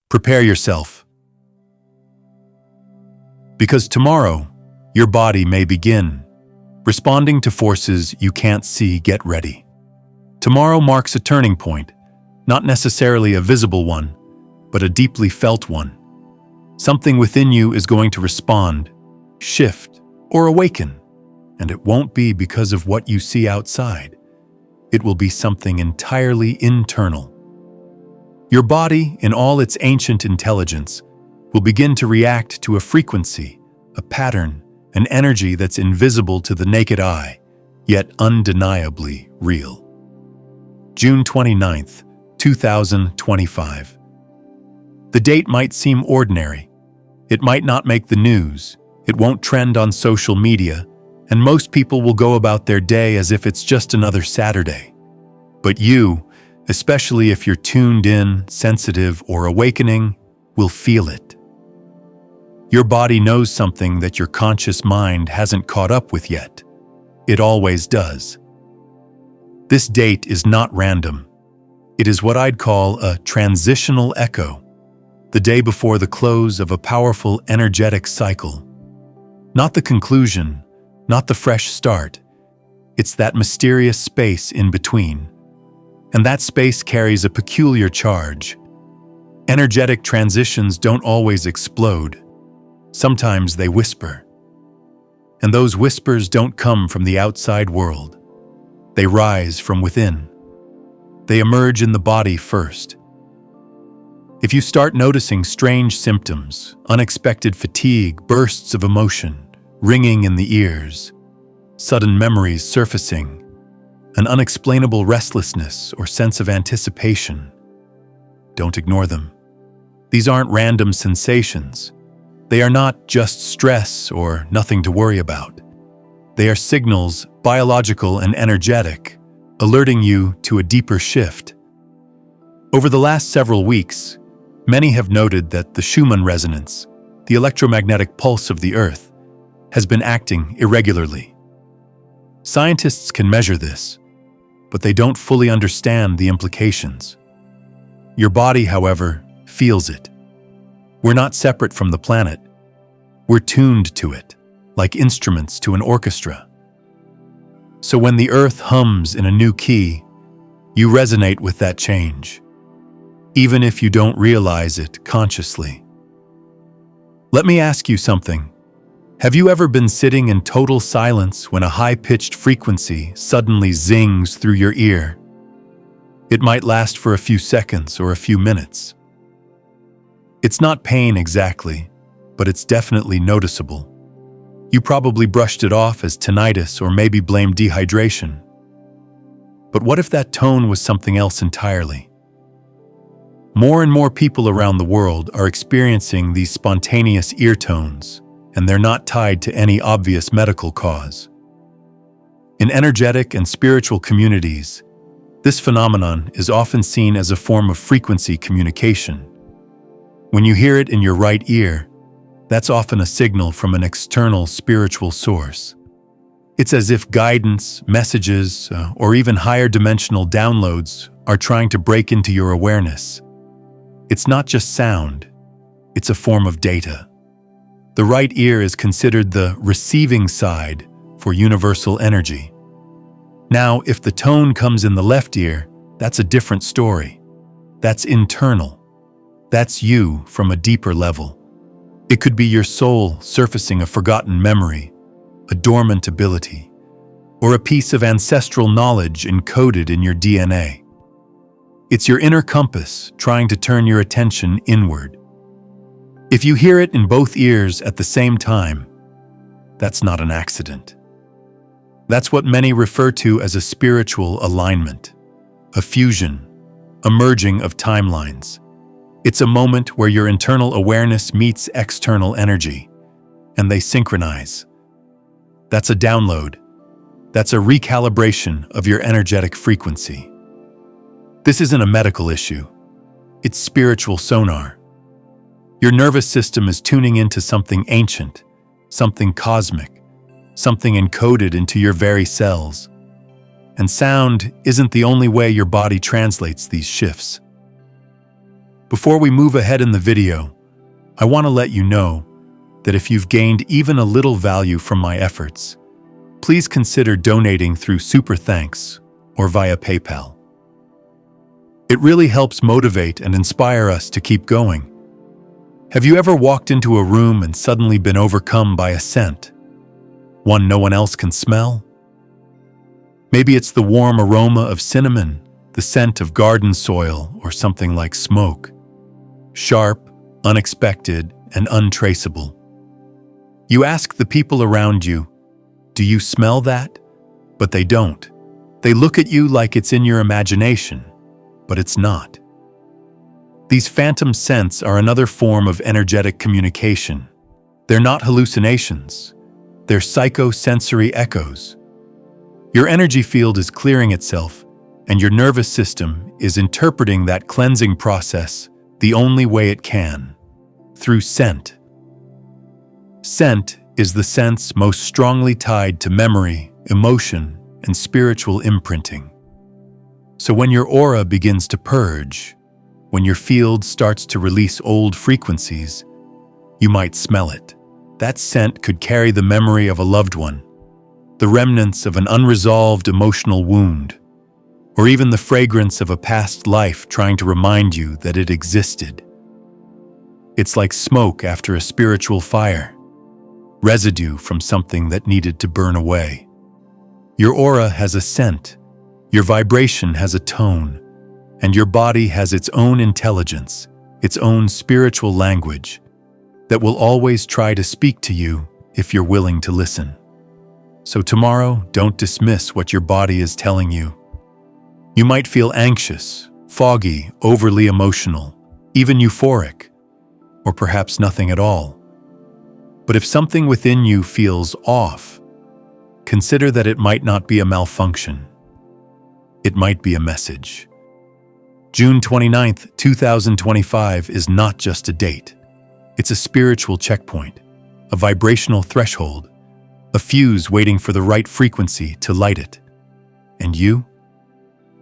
Prepare yourself. Because tomorrow, your body may begin responding to forces you can't see. Get ready. Tomorrow marks a turning point, not necessarily a visible one, but a deeply felt one. Something within you is going to respond, shift, or awaken, and it won't be because of what you see outside. It will be something entirely internal. Your body, in all its ancient intelligence, will begin to react to a frequency, a pattern, an energy that's invisible to the naked eye, yet undeniably real. June 29th, 2025. The date might seem ordinary. It might not make the news, it won't trend on social media, and most people will go about their day as if it's just another Saturday. But you, especially if you're tuned in, sensitive, or awakening, will feel it. Your body knows something that your conscious mind hasn't caught up with yet. It always does. This date is not random. It is what I'd call a transitional echo, the day before the close of a powerful energetic cycle. Not the conclusion, not the fresh start. It's that mysterious space in between. And that space carries a peculiar charge. Energetic transitions don't always explode. Sometimes they whisper. And those whispers don't come from the outside world. They rise from within. They emerge in the body first. If you start noticing strange symptoms, unexpected fatigue, bursts of emotion, ringing in the ears, sudden memories surfacing, an unexplainable restlessness or sense of anticipation, don't ignore them. These aren't random sensations. They are not just stress or nothing to worry about. They are signals, biological and energetic, alerting you to a deeper shift. Over the last several weeks, many have noted that the Schumann resonance, the electromagnetic pulse of the Earth, has been acting irregularly. Scientists can measure this, but they don't fully understand the implications. Your body, however, feels it. We're not separate from the planet. We're tuned to it, like instruments to an orchestra. So when the Earth hums in a new key, you resonate with that change, even if you don't realize it consciously. Let me ask you something. Have you ever been sitting in total silence when a high-pitched frequency suddenly zings through your ear? It might last for a few seconds or a few minutes. It's not pain exactly, but it's definitely noticeable. You probably brushed it off as tinnitus or maybe blamed dehydration. But what if that tone was something else entirely? More and more people around the world are experiencing these spontaneous ear tones, and they're not tied to any obvious medical cause. In energetic and spiritual communities, this phenomenon is often seen as a form of frequency communication. When you hear it in your right ear, that's often a signal from an external spiritual source. It's as if guidance, messages, or even higher dimensional downloads are trying to break into your awareness. It's not just sound, it's a form of data. The right ear is considered the receiving side for universal energy. Now, if the tone comes in the left ear, that's a different story. That's internal. That's you from a deeper level. It could be your soul surfacing a forgotten memory, a dormant ability, or a piece of ancestral knowledge encoded in your DNA. It's your inner compass trying to turn your attention inward. If you hear it in both ears at the same time, that's not an accident. That's what many refer to as a spiritual alignment, a fusion, a merging of timelines. It's a moment where your internal awareness meets external energy, and they synchronize. That's a download. That's a recalibration of your energetic frequency. This isn't a medical issue. It's spiritual sonar. Your nervous system is tuning into something ancient, something cosmic, something encoded into your very cells. And sound isn't the only way your body translates these shifts. Before we move ahead in the video, I want to let you know that if you've gained even a little value from my efforts, please consider donating through Super Thanks or via PayPal. It really helps motivate and inspire us to keep going. Have you ever walked into a room and suddenly been overcome by a scent? One no one else can smell? Maybe it's the warm aroma of cinnamon, the scent of garden soil, or something like smoke. Sharp, unexpected, and untraceable. You ask the people around you, "Do you smell that?" But they don't. They look at you like it's in your imagination, but it's not. These phantom scents are another form of energetic communication. They're not hallucinations. They're psychosensory echoes. Your energy field is clearing itself, and your nervous system is interpreting that cleansing process the only way it can, through scent. Scent is the sense most strongly tied to memory, emotion, and spiritual imprinting. So when your aura begins to purge, when your field starts to release old frequencies, you might smell it. That scent could carry the memory of a loved one, the remnants of an unresolved emotional wound, or even the fragrance of a past life trying to remind you that it existed. It's like smoke after a spiritual fire, residue from something that needed to burn away. Your aura has a scent, your vibration has a tone, and your body has its own intelligence, its own spiritual language that will always try to speak to you if you're willing to listen. So tomorrow, don't dismiss what your body is telling you. You might feel anxious, foggy, overly emotional, even euphoric, or perhaps nothing at all. But if something within you feels off, consider that it might not be a malfunction. It might be a message. June 29th, 2025 is not just a date. It's a spiritual checkpoint, a vibrational threshold, a fuse waiting for the right frequency to light it. And you?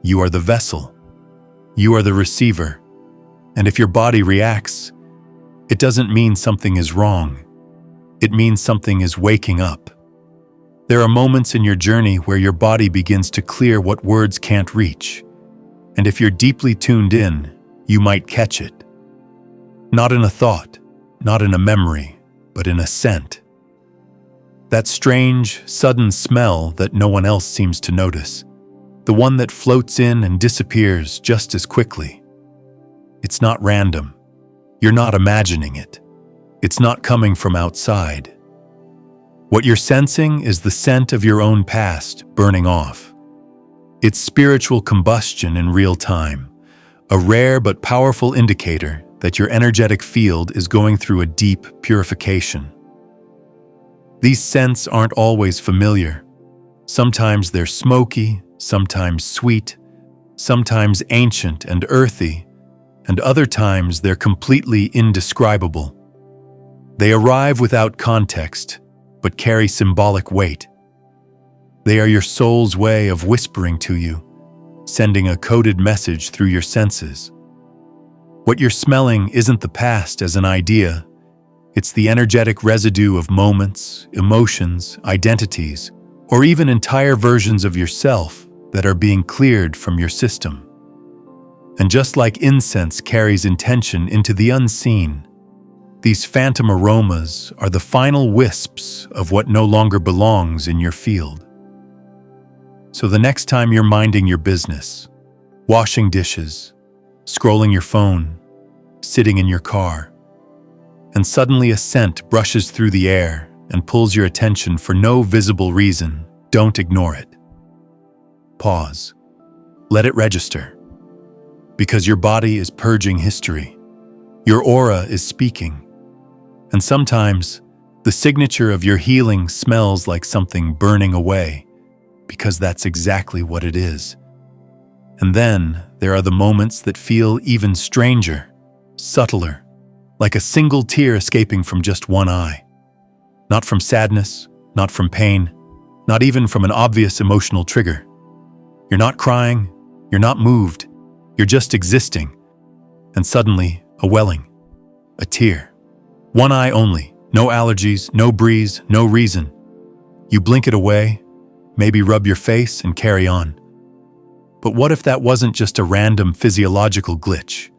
You are the vessel. You are the receiver. And if your body reacts, it doesn't mean something is wrong. It means something is waking up. There are moments in your journey where your body begins to clear what words can't reach. And if you're deeply tuned in, you might catch it. Not in a thought, not in a memory, but in a scent. That strange, sudden smell that no one else seems to notice. The one that floats in and disappears just as quickly. It's not random. You're not imagining it. It's not coming from outside. What you're sensing is the scent of your own past burning off. It's spiritual combustion in real time, a rare but powerful indicator that your energetic field is going through a deep purification. These scents aren't always familiar. Sometimes they're smoky, sometimes sweet, sometimes ancient and earthy, and other times they're completely indescribable. They arrive without context, but carry symbolic weight. They are your soul's way of whispering to you, sending a coded message through your senses. What you're smelling isn't the past as an idea. It's the energetic residue of moments, emotions, identities, or even entire versions of yourself that are being cleared from your system. And just like incense carries intention into the unseen, these phantom aromas are the final wisps of what no longer belongs in your field. So the next time you're minding your business, washing dishes, scrolling your phone, sitting in your car, and suddenly a scent brushes through the air and pulls your attention for no visible reason, don't ignore it. Pause. Let it register. Because your body is purging history. Your aura is speaking. And sometimes, the signature of your healing smells like something burning away, because that's exactly what it is. And then, there are the moments that feel even stranger, subtler, like a single tear escaping from just one eye. Not from sadness, not from pain, not even from an obvious emotional trigger. You're not crying, you're not moved, you're just existing. and suddenly, a welling, a tear. One eye only, no allergies, no breeze, no reason. You blink it away, maybe rub your face and carry on. But what if that wasn't just a random physiological glitch?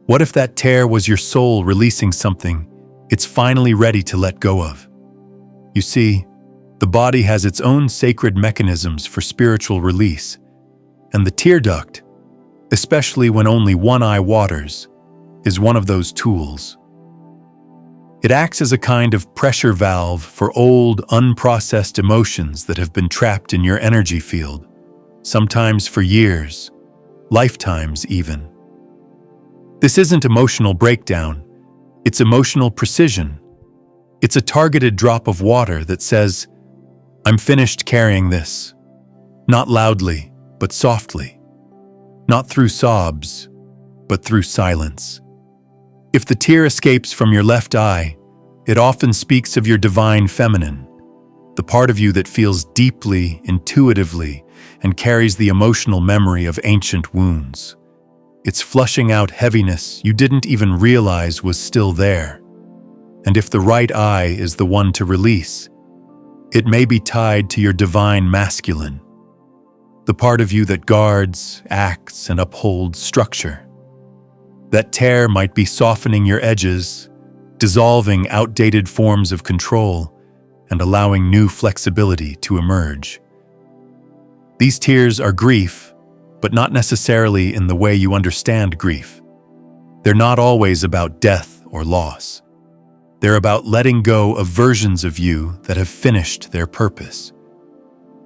What if that tear was your soul releasing something it's finally ready to let go of? You see, the body has its own sacred mechanisms for spiritual release, and the tear duct, especially when only one eye waters, is one of those tools. It acts as a kind of pressure valve for old, unprocessed emotions that have been trapped in your energy field, sometimes for years, lifetimes even. This isn't emotional breakdown, it's emotional precision. It's a targeted drop of water that says, "I'm finished carrying this." Not loudly, but softly. Not through sobs, but through silence. If the tear escapes from your left eye, it often speaks of your divine feminine, the part of you that feels deeply, intuitively, and carries the emotional memory of ancient wounds. It's flushing out heaviness you didn't even realize was still there. And if the right eye is the one to release, it may be tied to your divine masculine, the part of you that guards, acts, and upholds structure. That tear might be softening your edges, dissolving outdated forms of control, and allowing new flexibility to emerge. These tears are grief, but not necessarily in the way you understand grief. They're not always about death or loss. They're about letting go of versions of you that have finished their purpose.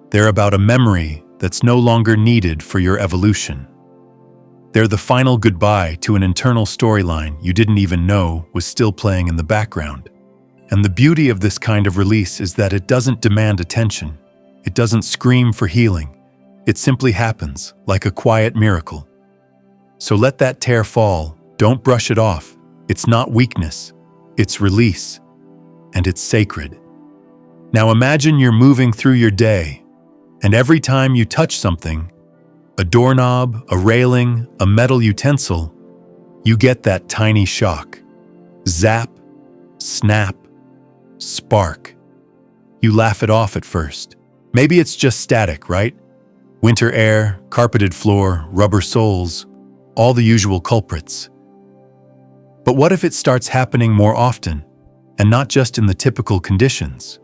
They're about a memory that's no longer needed for your evolution. They're the final goodbye to an internal storyline you didn't even know was still playing in the background. And the beauty of this kind of release is that it doesn't demand attention. It doesn't scream for healing. It simply happens, like a quiet miracle. So let that tear fall. Don't brush it off. It's not weakness. It's release. And it's sacred. Now imagine you're moving through your day, and every time you touch something, a doorknob, a railing, a metal utensil, you get that tiny shock. Zap, snap, spark. You laugh it off at first. Maybe it's just static, right? Winter air, carpeted floor, rubber soles, all the usual culprits. But what if it starts happening more often, and not just in the typical conditions?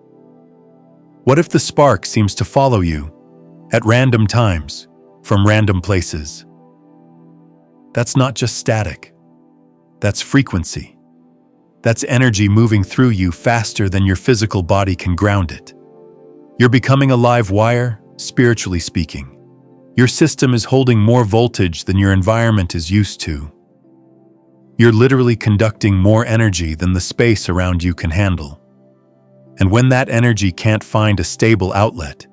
What if the spark seems to follow you, at random times, from random places? That's not just static. That's frequency. That's energy moving through you faster than your physical body can ground it. You're becoming a live wire, spiritually speaking. Your system is holding more voltage than your environment is used to. You're literally conducting more energy than the space around you can handle. And when that energy can't find a stable outlet,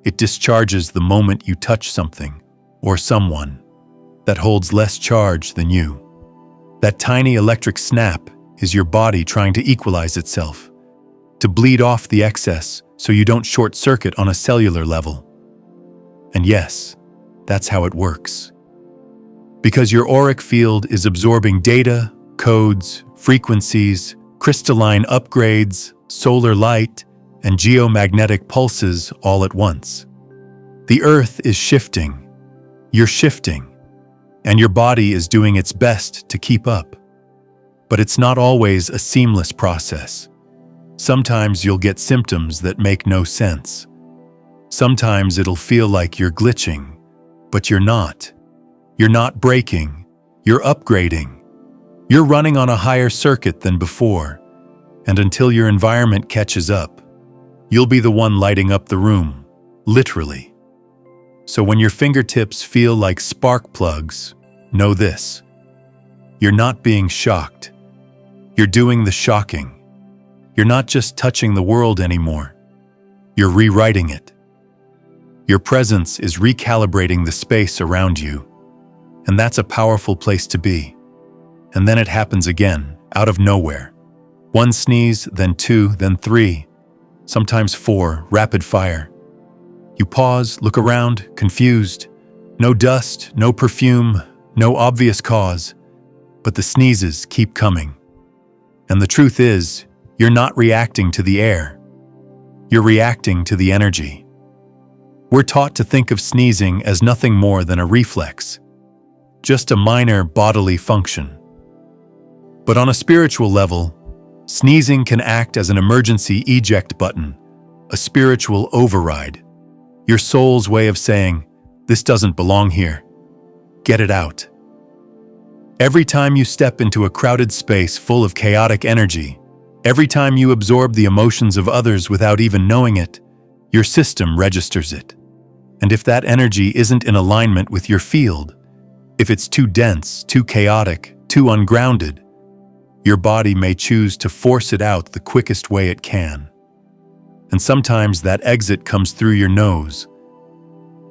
it discharges the moment you touch something or someone that holds less charge than you. That tiny electric snap is your body trying to equalize itself, to bleed off the excess so you don't short circuit on a cellular level. And yes, that's how it works. Because your auric field is absorbing data, codes, frequencies, crystalline upgrades, solar light, and geomagnetic pulses all at once. The earth is shifting, you're shifting, and your body is doing its best to keep up. But it's not always a seamless process. Sometimes you'll get symptoms that make no sense. Sometimes it'll feel like you're glitching, but you're not. You're not breaking, you're upgrading. You're running on a higher circuit than before, and until your environment catches up, you'll be the one lighting up the room, literally. So when your fingertips feel like spark plugs, know this: you're not being shocked. You're doing the shocking. You're not just touching the world anymore. You're rewriting it. Your presence is recalibrating the space around you, and that's a powerful place to be. And then it happens again, out of nowhere. One sneeze, then two, then three, sometimes four, rapid fire. You pause, look around, confused. No dust, no perfume, no obvious cause. but the sneezes keep coming. And the truth is, you're not reacting to the air. You're reacting to the energy. We're taught to think of sneezing as nothing more than a reflex, just a minor bodily function. But on a spiritual level, sneezing can act as an emergency eject button, a spiritual override, your soul's way of saying, "This doesn't belong here. Get it out." Every time you step into a crowded space full of chaotic energy, every time you absorb the emotions of others without even knowing it, your system registers it. And if that energy isn't in alignment with your field, if it's too dense, too chaotic, too ungrounded, your body may choose to force it out the quickest way it can. And sometimes that exit comes through your nose.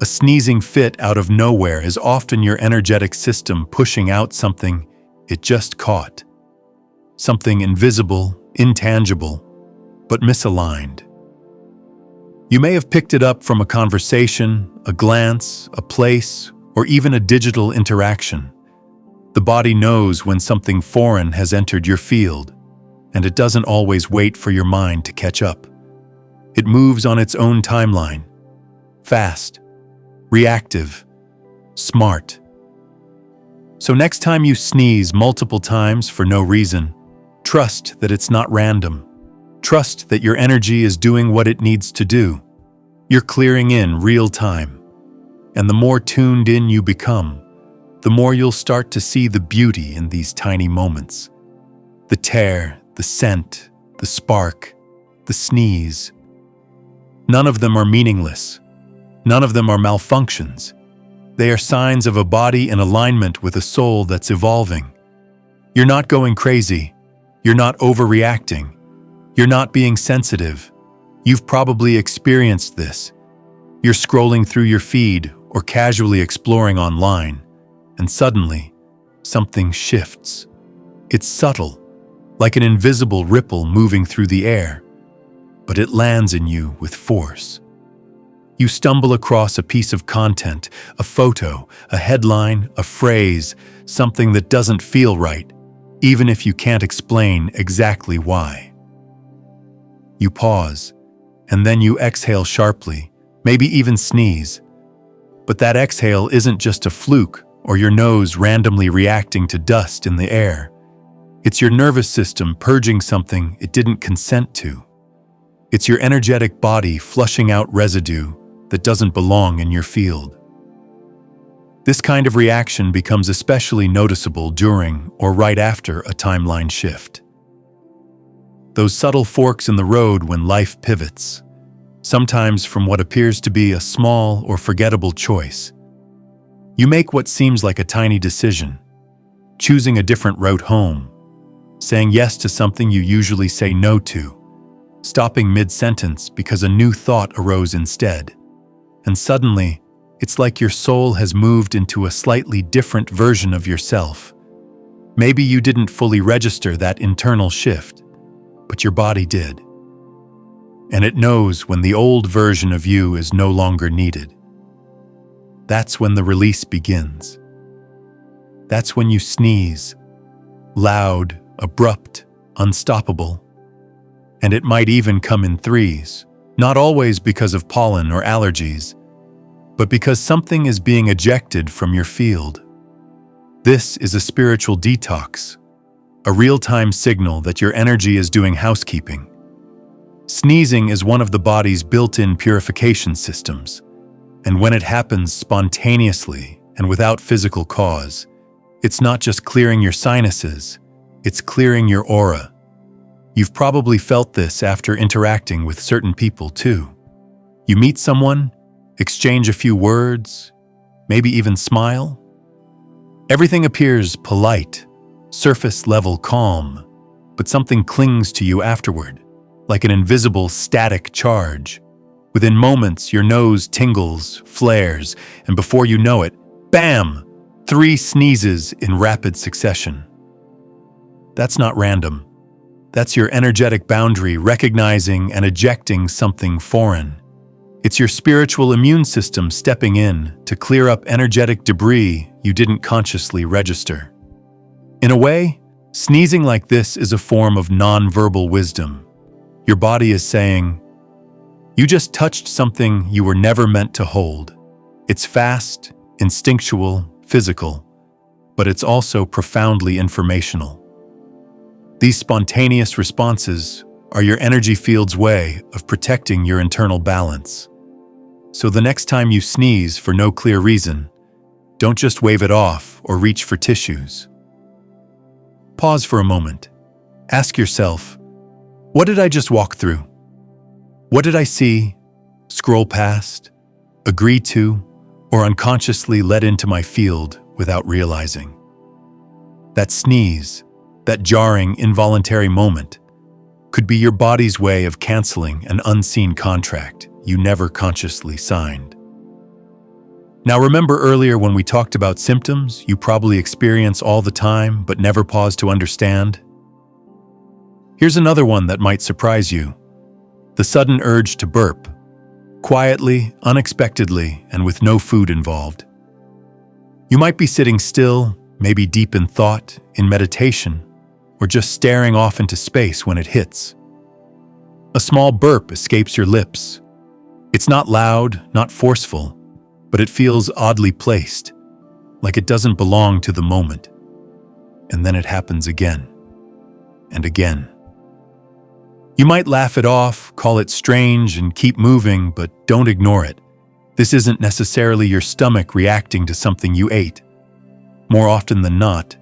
A sneezing fit out of nowhere is often your energetic system pushing out something it just caught. Something invisible, intangible, but misaligned. You may have picked it up from a conversation, a glance, a place, or even a digital interaction. The body knows when something foreign has entered your field, and it doesn't always wait for your mind to catch up. It moves on its own timeline. Fast, reactive, smart. So next time you sneeze multiple times for no reason, trust that it's not random. Trust that your energy is doing what it needs to do. You're clearing in real time. And the more tuned in you become, the more you'll start to see the beauty in these tiny moments. The tear, the scent, the spark, the sneeze. None of them are meaningless. None of them are malfunctions. They are signs of a body in alignment with a soul that's evolving. You're not going crazy. You're not overreacting. You're not being sensitive. You've probably experienced this. You're scrolling through your feed or casually exploring online, and suddenly, something shifts. It's subtle, like an invisible ripple moving through the air, but it lands in you with force. You stumble across a piece of content, a photo, a headline, a phrase, something that doesn't feel right, even if you can't explain exactly why. You pause, and then you exhale sharply, maybe even sneeze. But that exhale isn't just a fluke or your nose randomly reacting to dust in the air. It's your nervous system purging something it didn't consent to. It's your energetic body flushing out residue that doesn't belong in your field. This kind of reaction becomes especially noticeable during or right after a timeline shift. Those subtle forks in the road when life pivots, sometimes from what appears to be a small or forgettable choice. You make what seems like a tiny decision, choosing a different route home, saying yes to something you usually say no to, stopping mid-sentence because a new thought arose instead. And suddenly, it's like your soul has moved into a slightly different version of yourself. Maybe you didn't fully register that internal shift, but your body did. And it knows when the old version of you is no longer needed. That's when the release begins. That's when you sneeze, loud, abrupt, unstoppable. And it might even come in threes, not always because of pollen or allergies, but because something is being ejected from your field. This is a spiritual detox, a real-time signal that your energy is doing housekeeping. Sneezing is one of the body's built-in purification systems, and when it happens spontaneously and without physical cause, it's not just clearing your sinuses, it's clearing your aura. You've probably felt this after interacting with certain people too. You meet someone, exchange a few words, maybe even smile. Everything appears polite, surface-level calm, but something clings to you afterward, like an invisible static charge. Within moments, your nose tingles, flares, and before you know it, bam! 3 sneezes in rapid succession. That's not random. That's your energetic boundary recognizing and ejecting something foreign. It's your spiritual immune system stepping in to clear up energetic debris you didn't consciously register. In a way, sneezing like this is a form of non-verbal wisdom. Your body is saying, "You just touched something you were never meant to hold." It's fast, instinctual, physical, but it's also profoundly informational. These spontaneous responses are your energy field's way of protecting your internal balance. So the next time you sneeze for no clear reason, don't just wave it off or reach for tissues. Pause for a moment. Ask yourself, what did I just walk through? What did I see, scroll past, agree to, or unconsciously let into my field without realizing? That sneeze, that jarring, involuntary moment, could be your body's way of canceling an unseen contract you never consciously signed. Now remember earlier when we talked about symptoms you probably experience all the time but never pause to understand? Here's another one that might surprise you. The sudden urge to burp, quietly, unexpectedly, and with no food involved. You might be sitting still, maybe deep in thought, in meditation, or just staring off into space when it hits. A small burp escapes your lips. It's not loud, not forceful, but it feels oddly placed, like it doesn't belong to the moment. And then it happens again, and again. You might laugh it off, call it strange, and keep moving, but don't ignore it. This isn't necessarily your stomach reacting to something you ate. More often than not,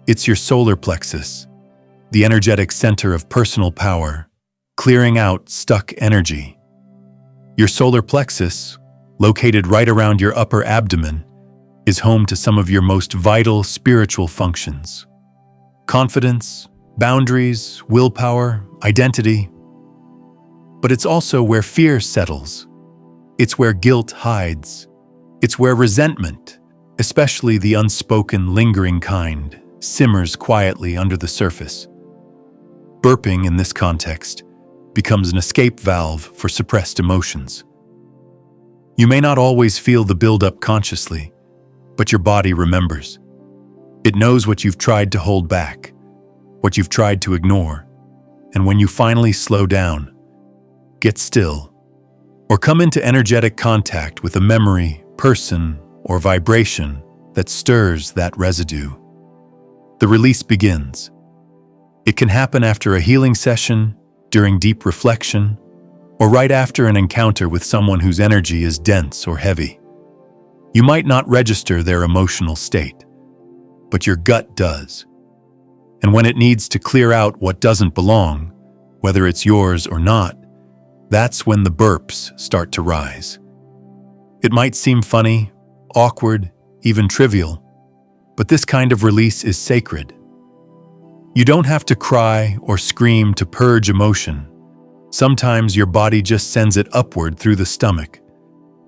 it's your solar plexus, the energetic center of personal power, clearing out stuck energy. Your solar plexus, located right around your upper abdomen, is home to some of your most vital spiritual functions. Confidence, boundaries, willpower, identity. But it's also where fear settles. It's where guilt hides. It's where resentment, especially the unspoken, lingering kind, simmers quietly under the surface. Burping, in this context, becomes an escape valve for suppressed emotions. You may not always feel the buildup consciously, but your body remembers. It knows what you've tried to hold back, what you've tried to ignore, and when you finally slow down, get still, or come into energetic contact with a memory, person, or vibration that stirs that residue, the release begins. It can happen after a healing session, during deep reflection, or right after an encounter with someone whose energy is dense or heavy. You might not register their emotional state, but your gut does. And when it needs to clear out what doesn't belong, whether it's yours or not, that's when the burps start to rise. It might seem funny, awkward, even trivial, but this kind of release is sacred. You don't have to cry or scream to purge emotion. Sometimes your body just sends it upward through the stomach,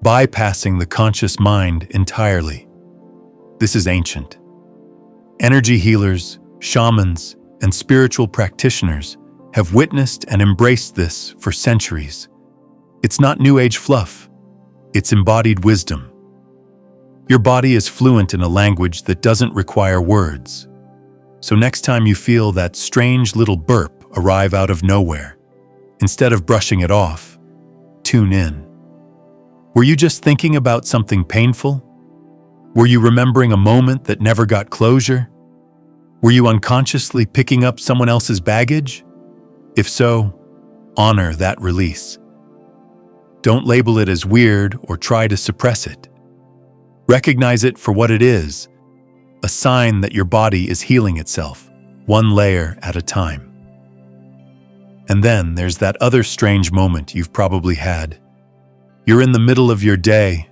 bypassing the conscious mind entirely. This is ancient. Energy healers, shamans, and spiritual practitioners have witnessed and embraced this for centuries. It's not New Age fluff. It's embodied wisdom. Your body is fluent in a language that doesn't require words. So next time you feel that strange little burp arrive out of nowhere, instead of brushing it off, tune in. Were you just thinking about something painful? Were you remembering a moment that never got closure? Were you unconsciously picking up someone else's baggage? If so, honor that release. Don't label it as weird or try to suppress it. Recognize it for what it is, a sign that your body is healing itself, one layer at a time. And then there's that other strange moment you've probably had. You're in the middle of your day,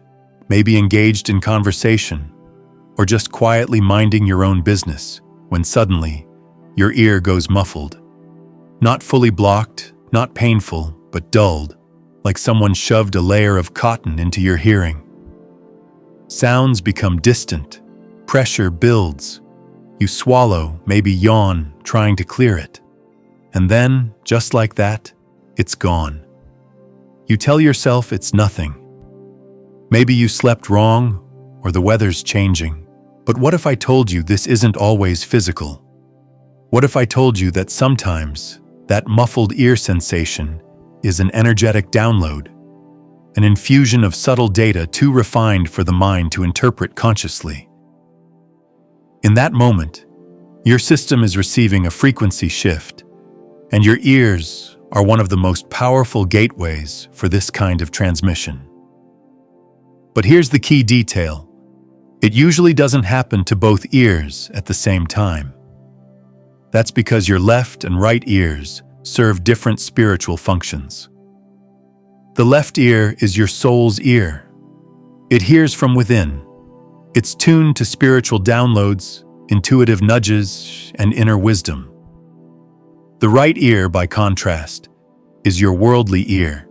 maybe engaged in conversation, or just quietly minding your own business, when suddenly, your ear goes muffled. Not fully blocked, not painful, but dulled, like someone shoved a layer of cotton into your hearing. Sounds become distant, pressure builds. You swallow, maybe yawn, trying to clear it. And then, just like that, it's gone. You tell yourself it's nothing. Maybe you slept wrong, or the weather's changing. But what if I told you this isn't always physical? What if I told you that sometimes that muffled ear sensation is an energetic download, an infusion of subtle data too refined for the mind to interpret consciously? In that moment, your system is receiving a frequency shift, and your ears are one of the most powerful gateways for this kind of transmission. But here's the key detail. It usually doesn't happen to both ears at the same time. That's because your left and right ears serve different spiritual functions. The left ear is your soul's ear. It hears from within. It's tuned to spiritual downloads, intuitive nudges, and inner wisdom. The right ear, by contrast, is your worldly ear.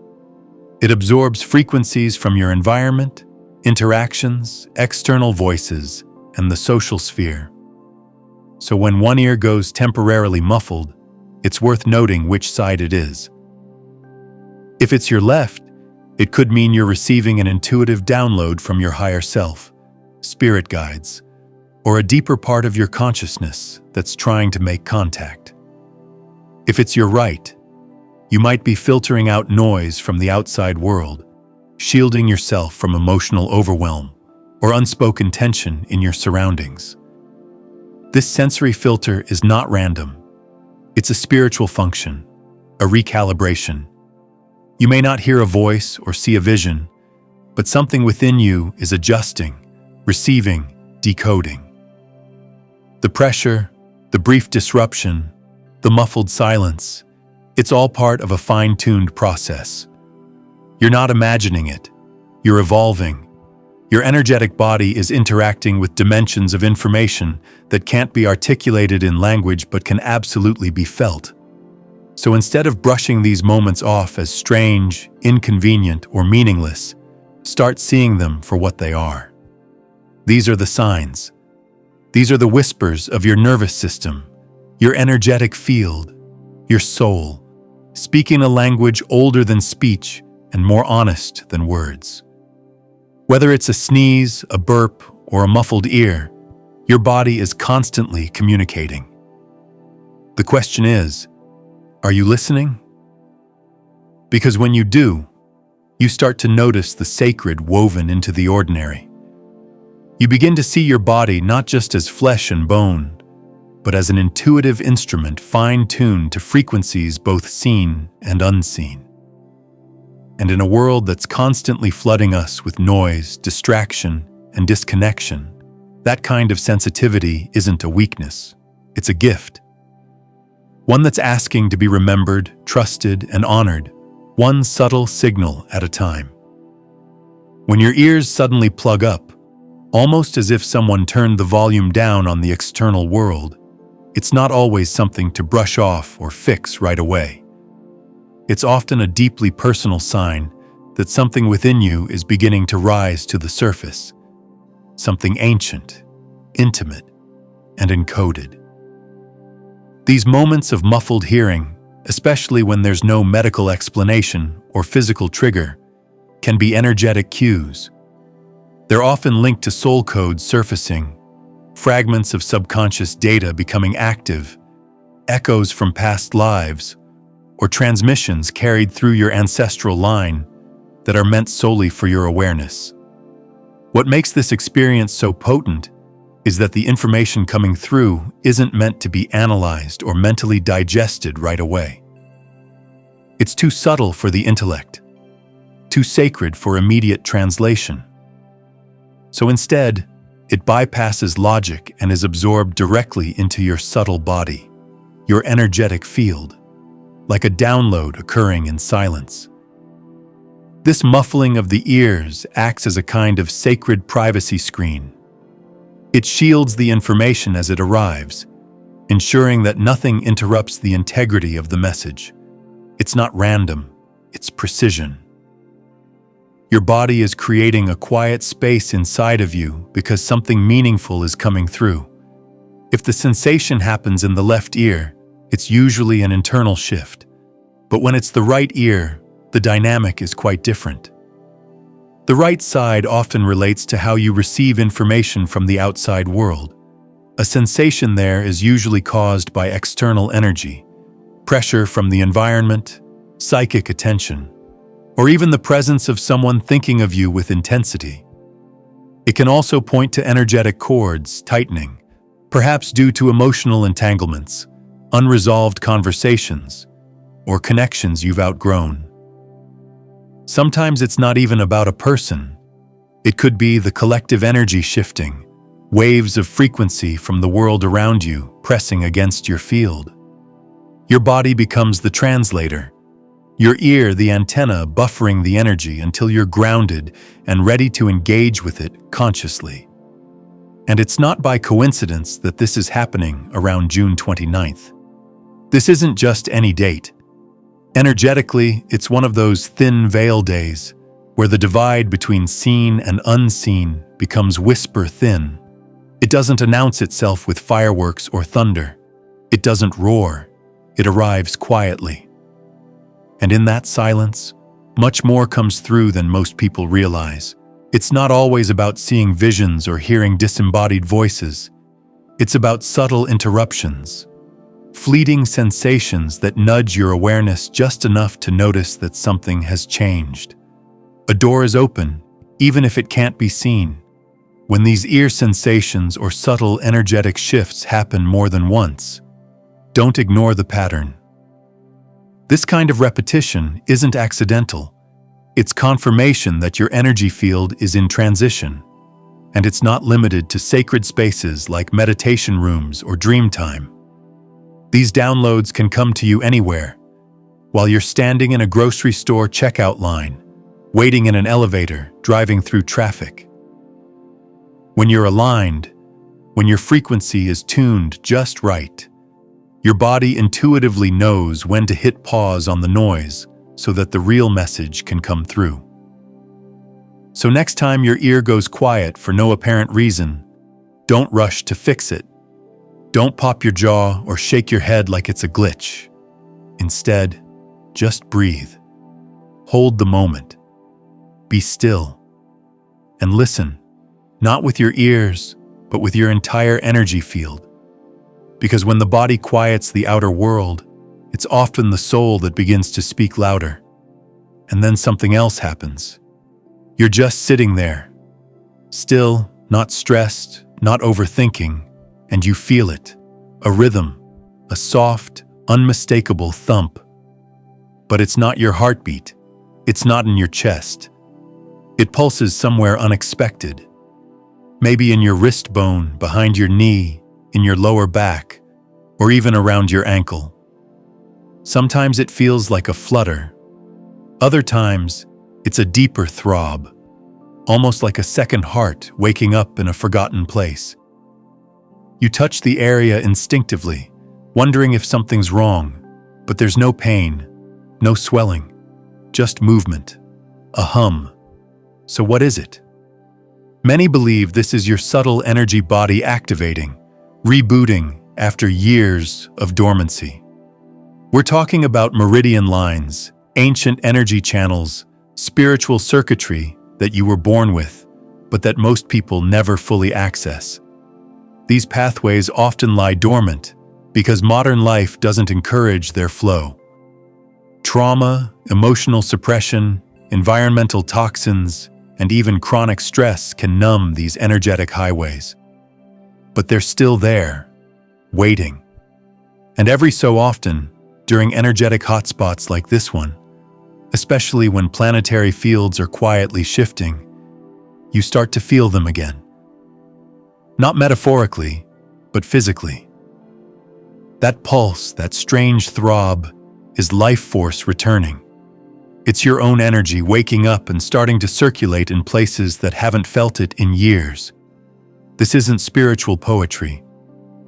It absorbs frequencies from your environment, interactions, external voices, and the social sphere. So when one ear goes temporarily muffled, it's worth noting which side it is. If it's your left, it could mean you're receiving an intuitive download from your higher self, spirit guides, or a deeper part of your consciousness that's trying to make contact. If it's your right, you might be filtering out noise from the outside world, shielding yourself from emotional overwhelm or unspoken tension in your surroundings. This sensory filter is not random. It's a spiritual function, a recalibration. You may not hear a voice or see a vision, but something within you is adjusting, receiving, decoding. The pressure, the brief disruption, the muffled silence, it's all part of a fine-tuned process. You're not imagining it. You're evolving. Your energetic body is interacting with dimensions of information that can't be articulated in language but can absolutely be felt. So instead of brushing these moments off as strange, inconvenient, or meaningless, start seeing them for what they are. These are the signs. These are the whispers of your nervous system, your energetic field, your soul, speaking a language older than speech and more honest than words. Whether it's a sneeze, a burp, or a muffled ear, your body is constantly communicating. The question is, are you listening? Because when you do, you start to notice the sacred woven into the ordinary. You begin to see your body not just as flesh and bone, but as an intuitive instrument fine-tuned to frequencies both seen and unseen. And in a world that's constantly flooding us with noise, distraction, and disconnection, that kind of sensitivity isn't a weakness, it's a gift. One that's asking to be remembered, trusted, and honored, one subtle signal at a time. When your ears suddenly plug up, almost as if someone turned the volume down on the external world, it's not always something to brush off or fix right away. It's often a deeply personal sign that something within you is beginning to rise to the surface, something ancient, intimate, and encoded. These moments of muffled hearing, especially when there's no medical explanation or physical trigger, can be energetic cues. They're often linked to soul codes surfacing, fragments of subconscious data becoming active, echoes from past lives, or transmissions carried through your ancestral line that are meant solely for your awareness. What makes this experience so potent is that the information coming through isn't meant to be analyzed or mentally digested right away. It's too subtle for the intellect, too sacred for immediate translation. So instead, it bypasses logic and is absorbed directly into your subtle body, your energetic field, like a download occurring in silence. This muffling of the ears acts as a kind of sacred privacy screen. It shields the information as it arrives, ensuring that nothing interrupts the integrity of the message. It's not random, it's precision. Your body is creating a quiet space inside of you because something meaningful is coming through. If the sensation happens in the left ear, it's usually an internal shift. But when it's the right ear, the dynamic is quite different. The right side often relates to how you receive information from the outside world, A sensation there is usually caused by external energy, pressure from the environment, psychic attention, or even the presence of someone thinking of you with intensity. It can also point to energetic cords tightening, perhaps due to emotional entanglements, unresolved conversations, or connections you've outgrown. Sometimes it's not even about a person. It could be the collective energy shifting, waves of frequency from the world around you pressing against your field. Your body becomes the translator, your ear the antenna buffering the energy until you're grounded and ready to engage with it consciously. And it's not by coincidence that this is happening around June 29th. This isn't just any date. Energetically, it's one of those thin veil days where the divide between seen and unseen becomes whisper thin. It doesn't announce itself with fireworks or thunder. It doesn't roar. It arrives quietly. And in that silence, much more comes through than most people realize. It's not always about seeing visions or hearing disembodied voices. It's about subtle interruptions, fleeting sensations that nudge your awareness just enough to notice that something has changed. A door is open, even if it can't be seen. When these ear sensations or subtle energetic shifts happen more than once, don't ignore the pattern. This kind of repetition isn't accidental. It's confirmation that your energy field is in transition, and it's not limited to sacred spaces like meditation rooms or dream time. These downloads can come to you anywhere, while you're standing in a grocery store checkout line, waiting in an elevator, driving through traffic. When you're aligned, when your frequency is tuned just right, your body intuitively knows when to hit pause on the noise so that the real message can come through. So next time your ear goes quiet for no apparent reason, don't rush to fix it. Don't pop your jaw or shake your head like it's a glitch. Instead, just breathe. Hold the moment. Be still. And listen, not with your ears, but with your entire energy field. Because when the body quiets the outer world, it's often the soul that begins to speak louder. And then something else happens. You're just sitting there, still, not stressed, not overthinking, and you feel it. A rhythm, a soft, unmistakable thump. But it's not your heartbeat. It's not in your chest. It pulses somewhere unexpected. Maybe in your wrist bone, behind your knee, in your lower back, or even around your ankle. Sometimes it feels like a flutter. Other times, it's a deeper throb, almost like a second heart waking up in a forgotten place. You touch the area instinctively, wondering if something's wrong, but there's no pain, no swelling, just movement, a hum. So what is it? Many believe this is your subtle energy body activating, rebooting after years of dormancy. We're talking about meridian lines, ancient energy channels, spiritual circuitry that you were born with, but that most people never fully access. These pathways often lie dormant because modern life doesn't encourage their flow. Trauma, emotional suppression, environmental toxins, and even chronic stress can numb these energetic highways. But they're still there, waiting. And every so often, during energetic hotspots like this one, especially when planetary fields are quietly shifting, you start to feel them again. Not metaphorically, but physically. That pulse, that strange throb, is life force returning. It's your own energy waking up and starting to circulate in places that haven't felt it in years. This isn't spiritual poetry.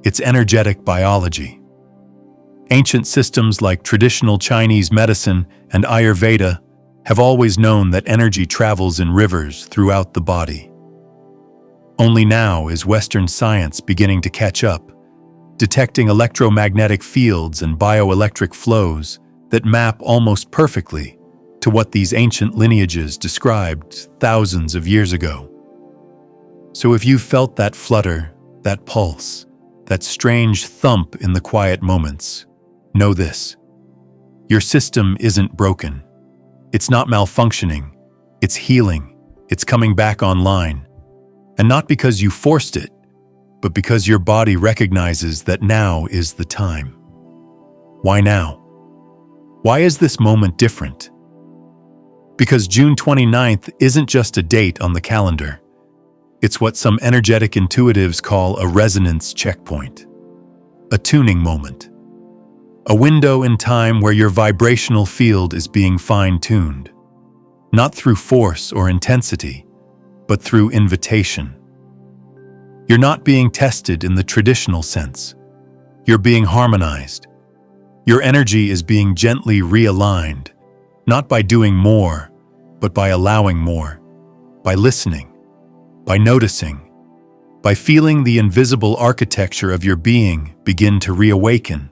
It's energetic biology. Ancient systems like traditional Chinese medicine and Ayurveda have always known that energy travels in rivers throughout the body. Only now is Western science beginning to catch up, detecting electromagnetic fields and bioelectric flows that map almost perfectly to what these ancient lineages described thousands of years ago. So if you've felt that flutter, that pulse, that strange thump in the quiet moments, know this. Your system isn't broken. It's not malfunctioning. It's healing. It's coming back online. And not because you forced it, but because your body recognizes that now is the time. Why now? Why is this moment different? Because June 29th isn't just a date on the calendar. It's what some energetic intuitives call a resonance checkpoint, a tuning moment, a window in time where your vibrational field is being fine-tuned, not through force or intensity, but through invitation. You're not being tested in the traditional sense. You're being harmonized. Your energy is being gently realigned, not by doing more, but by allowing more, by listening, by noticing, by feeling the invisible architecture of your being begin to reawaken.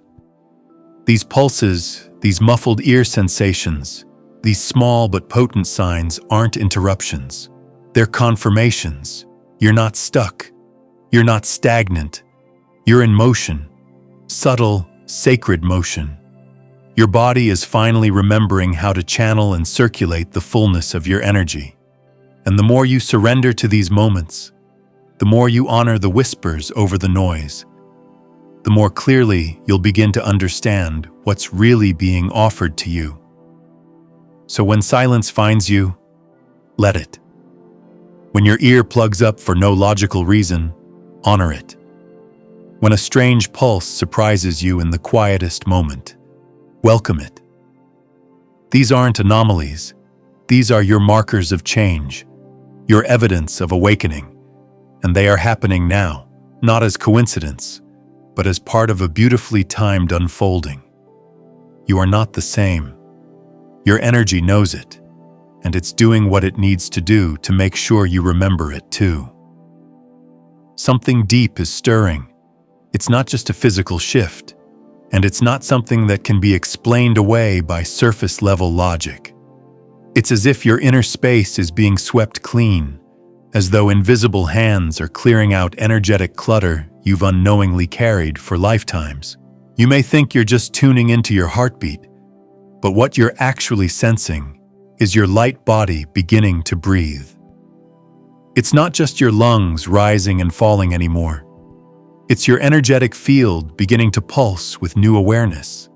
These pulses, these muffled ear sensations, these small but potent signs aren't interruptions. They're confirmations. You're not stuck. You're not stagnant. You're in motion, subtle, sacred motion. Your body is finally remembering how to channel and circulate the fullness of your energy. And the more you surrender to these moments, the more you honor the whispers over the noise, the more clearly you'll begin to understand what's really being offered to you. So when silence finds you, let it. When your ear plugs up for no logical reason, honor it. When a strange pulse surprises you in the quietest moment, welcome it. These aren't anomalies. These are your markers of change, your evidence of awakening, and they are happening now, not as coincidence, but as part of a beautifully timed unfolding. You are not the same. Your energy knows it, and it's doing what it needs to do to make sure you remember it too. Something deep is stirring. It's not just a physical shift, and it's not something that can be explained away by surface-level logic. It's as if your inner space is being swept clean, as though invisible hands are clearing out energetic clutter you've unknowingly carried for lifetimes. You may think you're just tuning into your heartbeat, but what you're actually sensing is your light body beginning to breathe. It's not just your lungs rising and falling anymore. It's your energetic field beginning to pulse with new awareness.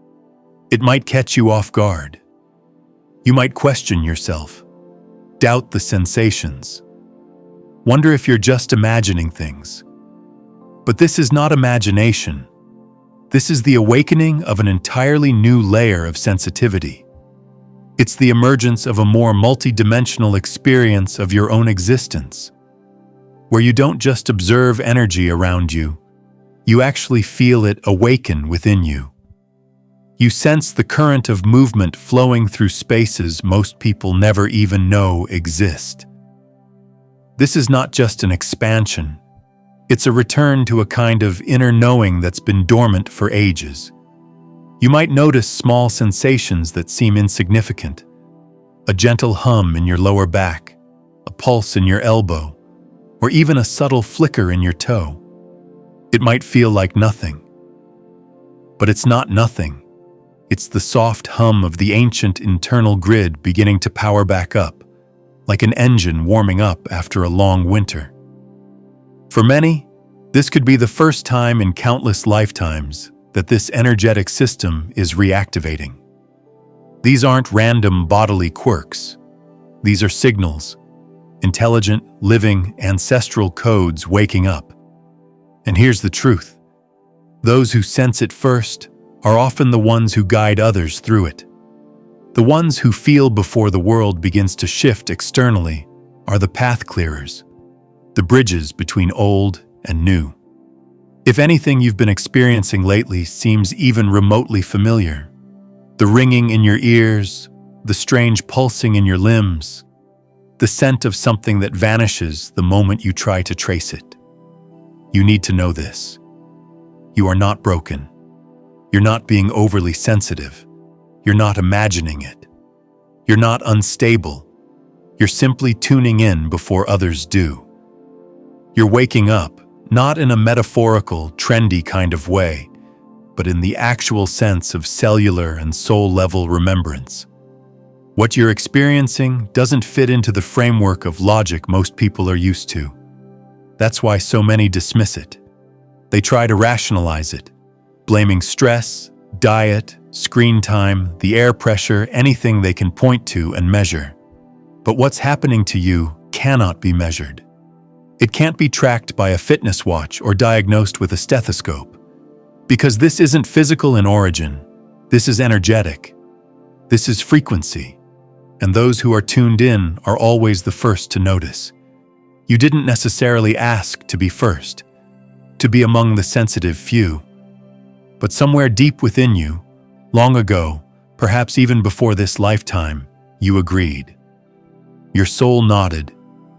It might catch you off guard. You might question yourself, doubt the sensations, wonder if you're just imagining things. But this is not imagination. This is the awakening of an entirely new layer of sensitivity. It's the emergence of a more multidimensional experience of your own existence, where you don't just observe energy around you, you actually feel it awaken within you. You sense the current of movement flowing through spaces most people never even know exist. This is not just an expansion. It's a return to a kind of inner knowing that's been dormant for ages. You might notice small sensations that seem insignificant. A gentle hum in your lower back, a pulse in your elbow, or even a subtle flicker in your toe. It might feel like nothing. But it's not nothing. It's the soft hum of the ancient internal grid beginning to power back up, like an engine warming up after a long winter. For many, this could be the first time in countless lifetimes that this energetic system is reactivating. These aren't random bodily quirks. These are signals, intelligent, living, ancestral codes waking up. And here's the truth. Those who sense it first are often the ones who guide others through it. The ones who feel before the world begins to shift externally are the path clearers, the bridges between old and new. If anything you've been experiencing lately seems even remotely familiar, the ringing in your ears, the strange pulsing in your limbs, the scent of something that vanishes the moment you try to trace it, you need to know this. You are not broken. You're not being overly sensitive. You're not imagining it. You're not unstable. You're simply tuning in before others do. You're waking up, not in a metaphorical, trendy kind of way, but in the actual sense of cellular and soul-level remembrance. What you're experiencing doesn't fit into the framework of logic most people are used to. That's why so many dismiss it. They try to rationalize it, blaming stress, diet, screen time, the air pressure, anything they can point to and measure. But what's happening to you cannot be measured. It can't be tracked by a fitness watch or diagnosed with a stethoscope. Because this isn't physical in origin, this is energetic. This is frequency. And those who are tuned in are always the first to notice. You didn't necessarily ask to be first, to be among the sensitive few. But somewhere deep within you, long ago, perhaps even before this lifetime, you agreed. Your soul nodded.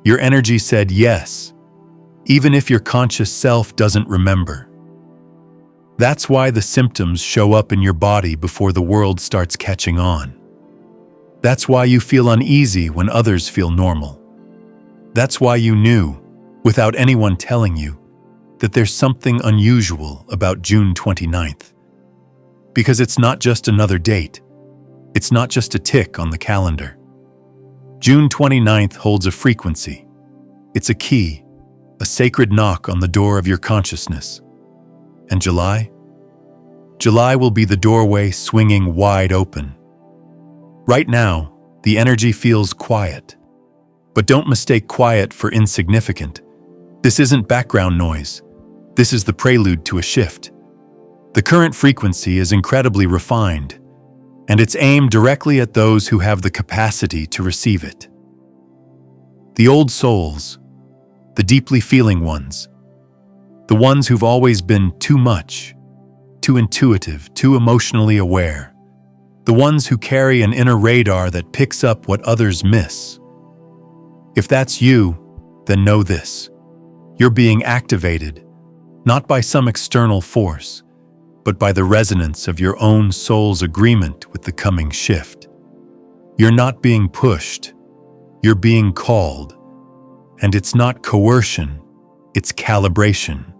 Your energy said yes, even if your conscious self doesn't remember. That's why the symptoms show up in your body before the world starts catching on. That's why you feel uneasy when others feel normal. That's why you knew, without anyone telling you, that there's something unusual about June 29th. Because it's not just another date. It's not just a tick on the calendar. June 29th holds a frequency. It's a key, a sacred knock on the door of your consciousness. And July? July will be the doorway swinging wide open. Right now, the energy feels quiet. But don't mistake quiet for insignificant. This isn't background noise. This is the prelude to a shift. The current frequency is incredibly refined, and it's aimed directly at those who have the capacity to receive it. The old souls, the deeply feeling ones, the ones who've always been too much, too intuitive, too emotionally aware, the ones who carry an inner radar that picks up what others miss. If that's you, then know this. You're being activated, not by some external force, but by the resonance of your own soul's agreement with the coming shift. You're not being pushed, you're being called. And it's not coercion, it's calibration.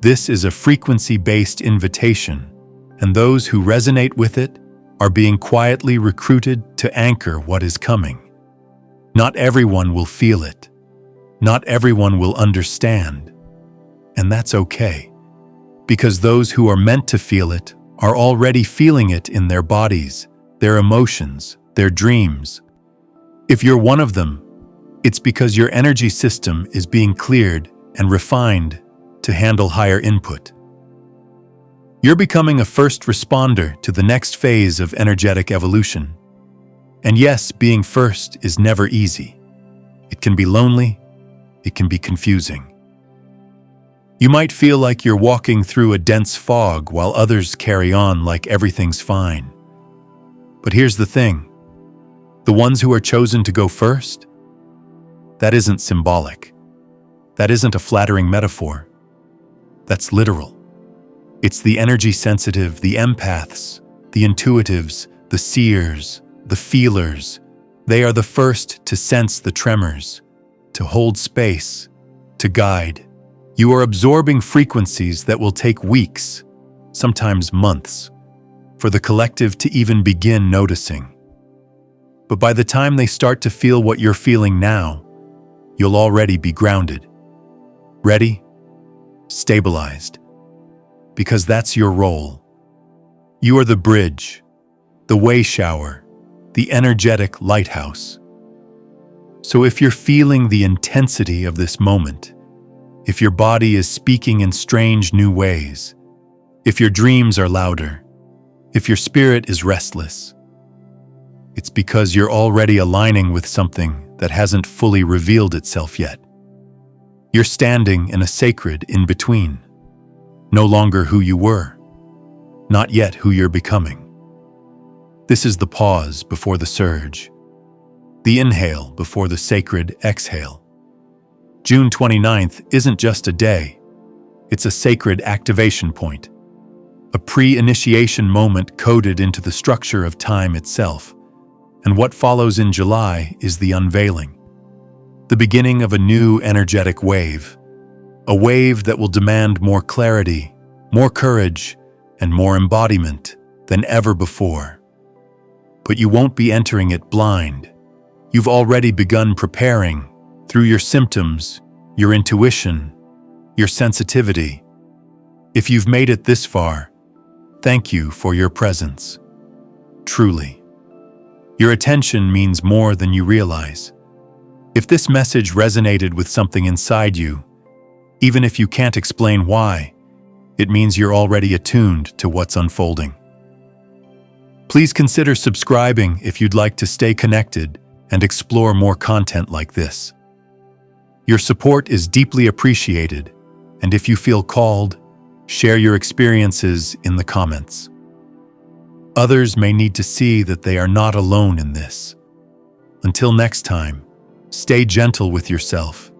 This is a frequency-based invitation, and those who resonate with it are being quietly recruited to anchor what is coming. Not everyone will feel it. Not everyone will understand. And that's okay, because those who are meant to feel it are already feeling it in their bodies, their emotions, their dreams. If you're one of them, it's because your energy system is being cleared and refined to handle higher input. You're becoming a first responder to the next phase of energetic evolution. And yes, being first is never easy. It can be lonely, it can be confusing. You might feel like you're walking through a dense fog while others carry on like everything's fine. But here's the thing. The ones who are chosen to go first, that isn't symbolic. That isn't a flattering metaphor. That's literal. It's the energy-sensitive, the empaths, the intuitives, the seers, the feelers. They are the first to sense the tremors, to hold space, to guide. You are absorbing frequencies that will take weeks, sometimes months, for the collective to even begin noticing. But by the time they start to feel what you're feeling now, you'll already be grounded. Ready? Stabilized. Because that's your role. You are the bridge, the way shower, the energetic lighthouse. So if you're feeling the intensity of this moment, if your body is speaking in strange new ways, if your dreams are louder, if your spirit is restless, it's because you're already aligning with something that hasn't fully revealed itself yet. You're standing in a sacred in-between, no longer who you were, not yet who you're becoming. This is the pause before the surge, the inhale before the sacred exhale. June 29th isn't just a day, it's a sacred activation point, a pre-initiation moment coded into the structure of time itself. And what follows in July is the unveiling, the beginning of a new energetic wave, A wave that will demand more clarity, more courage, and more embodiment than ever before. But you won't be entering it blind. You've already begun preparing through your symptoms, your intuition, your sensitivity. If you've made it this far, thank you for your presence. Truly. Your attention means more than you realize. If this message resonated with something inside you, even if you can't explain why, it means you're already attuned to what's unfolding. Please consider subscribing if you'd like to stay connected and explore more content like this. Your support is deeply appreciated, and if you feel called, share your experiences in the comments. Others may need to see that they are not alone in this. Until next time, stay gentle with yourself.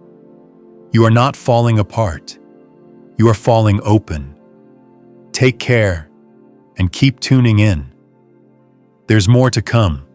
You are not falling apart. You are falling open. Take care and keep tuning in. There's more to come.